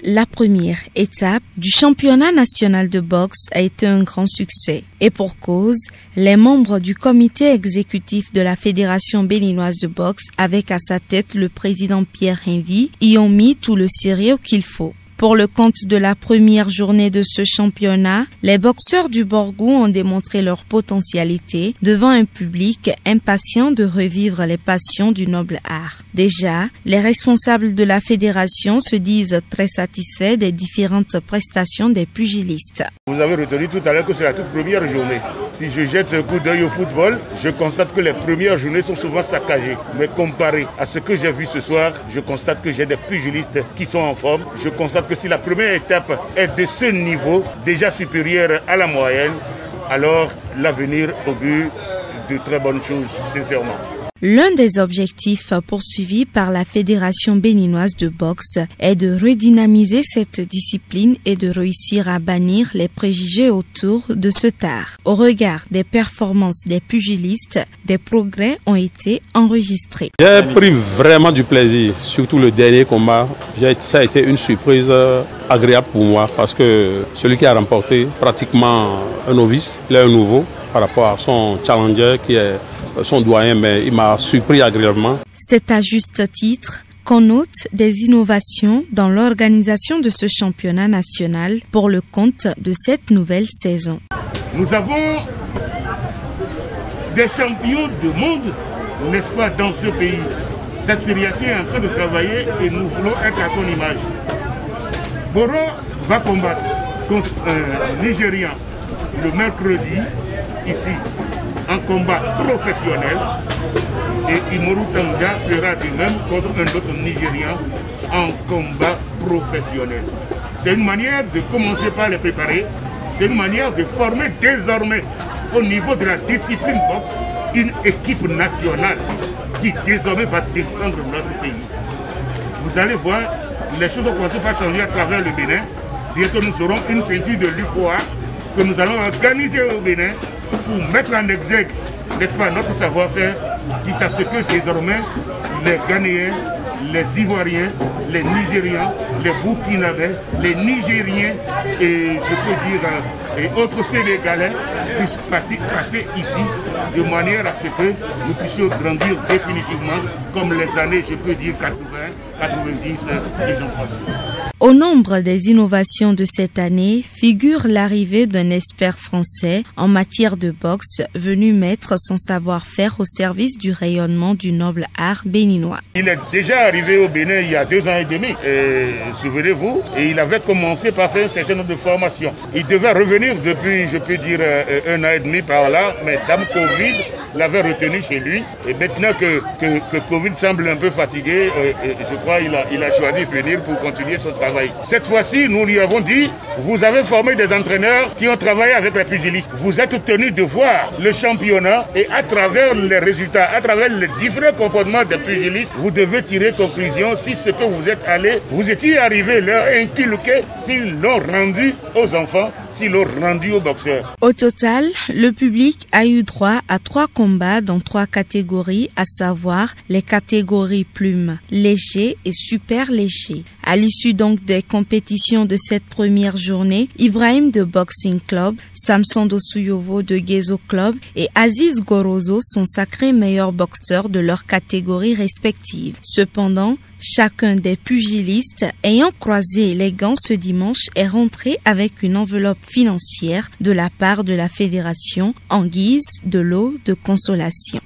La première étape du championnat national de boxe a été un grand succès. Et pour cause, les membres du comité exécutif de la Fédération béninoise de boxe, avec à sa tête le président Pierre Henvy, y ont mis tout le sérieux qu'il faut. Pour le compte de la première journée de ce championnat, les boxeurs du Borgou ont démontré leur potentialité devant un public impatient de revivre les passions du noble art. Déjà, les responsables de la fédération se disent très satisfaits des différentes prestations des pugilistes. Vous avez retenu tout à l'heure que c'est la toute première journée. Si je jette un coup d'œil au football, je constate que les premières journées sont souvent saccagées. Mais comparé à ce que j'ai vu ce soir, je constate que j'ai des pugilistes qui sont en forme. Je constate que si la première étape est de ce niveau, déjà supérieur à la moyenne, alors l'avenir augure de très bonnes choses, sincèrement. L'un des objectifs poursuivis par la Fédération béninoise de boxe est de redynamiser cette discipline et de réussir à bannir les préjugés autour de cet art. Au regard des performances des pugilistes, des progrès ont été enregistrés. J'ai pris vraiment du plaisir, surtout le dernier combat. Ça a été une surprise agréable pour moi parce que celui qui a remporté pratiquement un novice, il est un nouveau par rapport à son challenger qui est son doyen, mais il m'a surpris agréablement. C'est à juste titre qu'on note des innovations dans l'organisation de ce championnat national pour le compte de cette nouvelle saison. Nous avons des champions du monde, n'est-ce pas, dans ce pays. Cette fédération est en train de travailler et nous voulons être à son image. Boro va combattre contre un Nigérian le mercredi, ici, en combat professionnel, et Imoru Tanga fera de même contre un autre Nigérian en combat professionnel. C'est une manière de commencer par les préparer, c'est une manière de former désormais au niveau de la discipline boxe une équipe nationale qui désormais va défendre notre pays. Vous allez voir, les choses ont commencé par changer à travers le Bénin. Bientôt nous aurons une ceinture de l'UFOA que nous allons organiser au Bénin pour mettre en exergue, n'est-ce pas, notre savoir-faire, quitte à ce que désormais les Ghanéens, les Ivoiriens, les Nigérians, les Burkinabés, les Nigériens et je peux dire et autres Sénégalais puissent passer ici de manière à ce que nous puissions grandir définitivement comme les années, je peux dire 80, 90 et j'en passe. Au nombre des innovations de cette année figure l'arrivée d'un expert français en matière de boxe venu mettre son savoir-faire au service du rayonnement du noble art béninois. Il est déjà arrivé au Bénin il y a 2 ans et demi, souvenez-vous, et il avait commencé par faire un certain nombre de formations. Il devait revenir depuis, je peux dire, 1 an et demi par là, mais Dame Covid l'avait retenu chez lui. Et maintenant que Covid semble un peu fatigué, je crois qu'il a choisi de venir pour continuer son travail. Cette fois-ci, nous lui avons dit, vous avez formé des entraîneurs qui ont travaillé avec les pugilistes. Vous êtes tenus de voir le championnat et à travers les résultats, à travers les différents comportements des pugilistes, vous devez tirer conclusion si ce que vous êtes allé, vous étiez arrivé leur inculquer, s'ils l'ont rendu aux enfants, s'ils l'ont rendu aux boxeurs. Au total, le public a eu droit à 3 combats dans 3 catégories, à savoir les catégories plumes, léger et super léger. À l'issue donc des compétitions de cette première journée, Ibrahim de Boxing Club, Samson Dosuyovo de Gezo Club et Aziz Gorozo sont sacrés meilleurs boxeurs de leur catégorie respective. Cependant, chacun des pugilistes ayant croisé les gants ce dimanche est rentré avec une enveloppe financière de la part de la fédération en guise de lot de consolation.